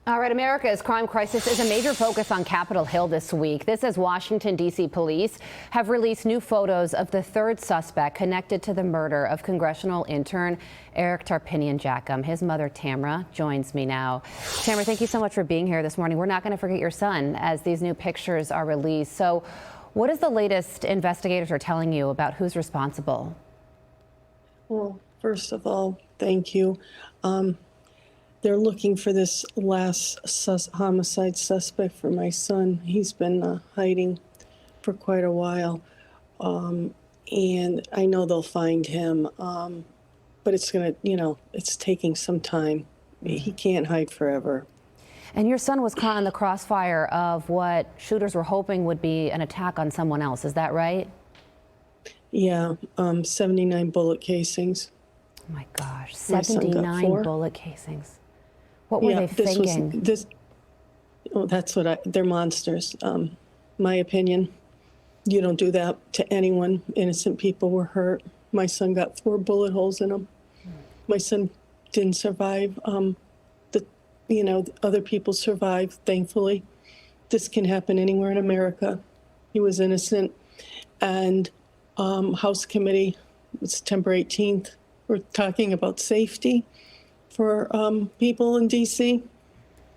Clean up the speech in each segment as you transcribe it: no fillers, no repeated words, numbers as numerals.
All right, America's crime crisis is a major focus on Capitol Hill this week. This as Washington, D.C. police have released new photos of the third suspect connected to the murder of Congressional intern Tamara Tarpinian-Jachym. His mother, Tamara, joins me now. Tamara, thank you so much for being here this morning. We're not going to forget your son as these new pictures are released. So what is the latest investigators are telling you about who's responsible? Well, first of all, thank you. They're looking for this last homicide suspect for my son. He's been hiding for quite a while. And I know they'll find him, but it's gonna, it's taking some time. He can't hide forever. And your son was caught in the crossfire of what shooters were hoping would be an attack on someone else. Is that right? Yeah, 79 bullet casings. Oh my gosh, 79 bullet casings. What were they thinking? They're monsters. My opinion, you don't do that to anyone. Innocent people were hurt. My son got 4 bullet holes in him. My son didn't survive. Other people survived, thankfully. This can happen anywhere in America. He was innocent. And House Committee, September 18th, we're talking about safety for people in D.C.,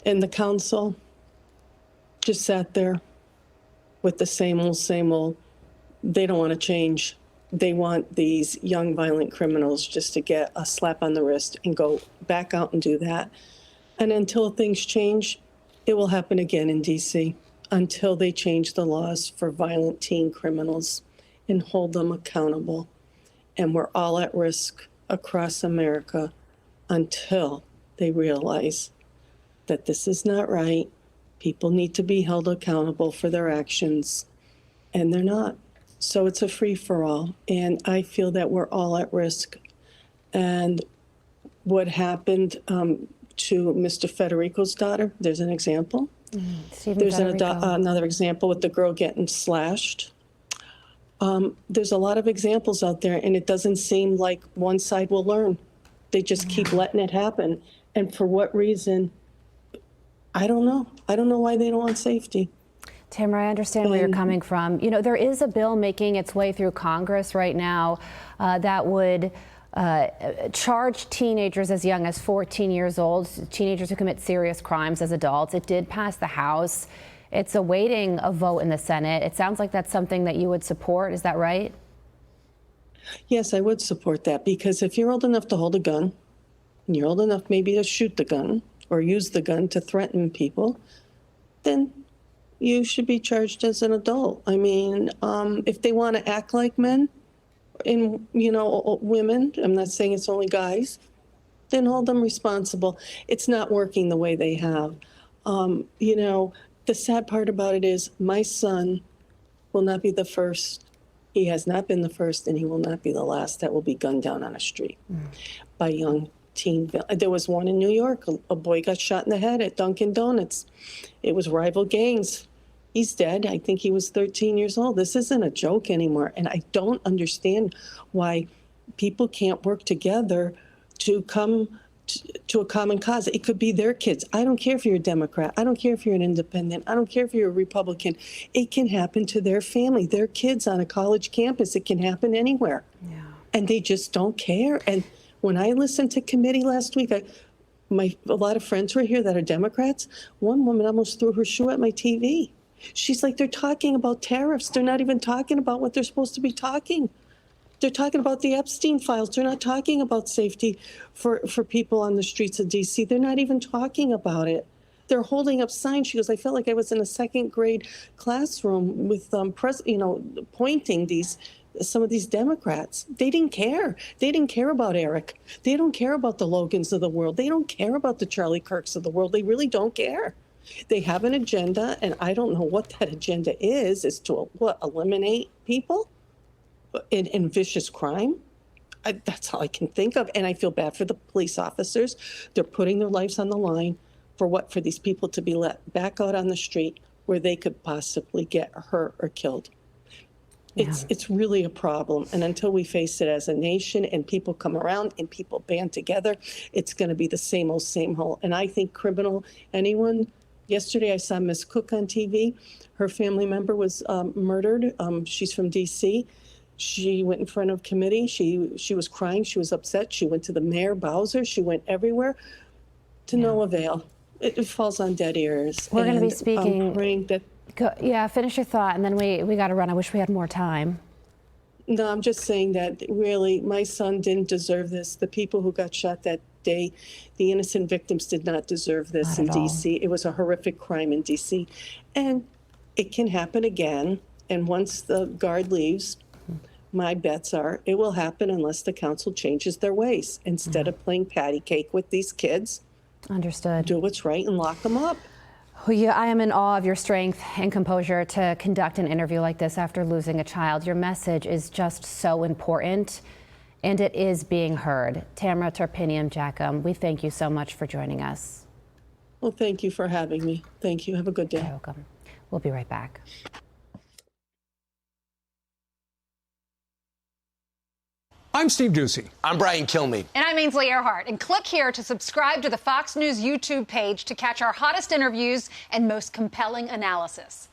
and the council just sat there with the same old. They don't want to change. They want these young violent criminals just to get a slap on the wrist and go back out and do that. And until things change, it will happen again in D.C. until they change the laws for violent teen criminals and hold them accountable. And we're all at risk across America until they realize that this is not right. People need to be held accountable for their actions, and they're not. So it's a free-for-all, and I feel that we're all at risk. And what happened to Mr. Federico's daughter, there's an example. There's another example with the girl getting slashed. There's a lot of examples out there, and it doesn't seem like one side will learn. They just keep letting it happen. And for what reason? I don't know. I don't know why they don't want safety. Tamara, I understand where you're coming from. You know, there is a bill making its way through Congress right now that would charge teenagers as young as 14 years old, teenagers who commit serious crimes as adults. It did pass the House. It's awaiting a vote in the Senate. It sounds like that's something that you would support. Is that right? Yes, I would support that, because if you're old enough to hold a gun, and you're old enough maybe to shoot the gun or use the gun to threaten people, then you should be charged as an adult. I mean, if they want to act like men and, women, I'm not saying it's only guys, then hold them responsible. It's not working the way they have. The sad part about it is my son will not be the first. He has not been the first, and he will not be the last that will be gunned down on a street by young teen. There was one in New York. A boy got shot in the head at Dunkin' Donuts. It was rival gangs. He's dead. I think he was 13 years old. This isn't a joke anymore, and I don't understand why people can't work together to come to a common cause. It could be their kids. I don't care if you're a Democrat. I don't care if you're an independent. I don't care if you're a Republican. It can happen to their family, their kids on a college campus. It can happen anywhere. Yeah. And they just don't care. And when I listened to committee last week, a lot of friends were here that are Democrats. One woman almost threw her shoe at my TV. She's like, they're talking about tariffs. They're not even talking about what they're supposed to be talking. They're talking about the Epstein files. They're not talking about safety for people on the streets of D.C. They're not even talking about it. They're holding up signs. She goes, I felt like I was in a second grade classroom with, pointing some of these Democrats. They didn't care. They didn't care about Eric. They don't care about the Logans of the world. They don't care about the Charlie Kirks of the world. They really don't care. They have an agenda, and I don't know what that agenda is to eliminate people in vicious crime. That's all I can think of. And I feel bad for the police officers. They're putting their lives on the line for these people to be let back out on the street where they could possibly get hurt or killed. It's really a problem. And until we face it as a nation and people come around and people band together, it's going to be the same old. And I think anyone, yesterday I saw Miss Cook on TV. Her family member was murdered. She's from D.C. She went in front of committee. She was crying. She was upset. She went to the mayor, Bowser. She went everywhere to no avail. It falls on dead ears. We're going to be speaking. I'm praying that. Yeah, finish your thought, and then we got to run. I wish we had more time. No, I'm just saying that really my son didn't deserve this. The people who got shot that day, the innocent victims did not deserve this in D.C. It was a horrific crime in D.C. And it can happen again. And once the guard leaves, my bets are it will happen unless the council changes their ways. Instead of playing patty cake with these kids. Understood. Do what's right and lock them up. Well, yeah, I am in awe of your strength and composure to conduct an interview like this after losing a child. Your message is just so important, and it is being heard. Tamara Tarpinian-Jachym, we thank you so much for joining us. Well, thank you for having me. Thank you. Have a good day. You're welcome. We'll be right back. I'm Steve Ducey. I'm Brian Kilmeade. And I'm Ainsley Earhart. And click here to subscribe to the Fox News YouTube page to catch our hottest interviews and most compelling analysis.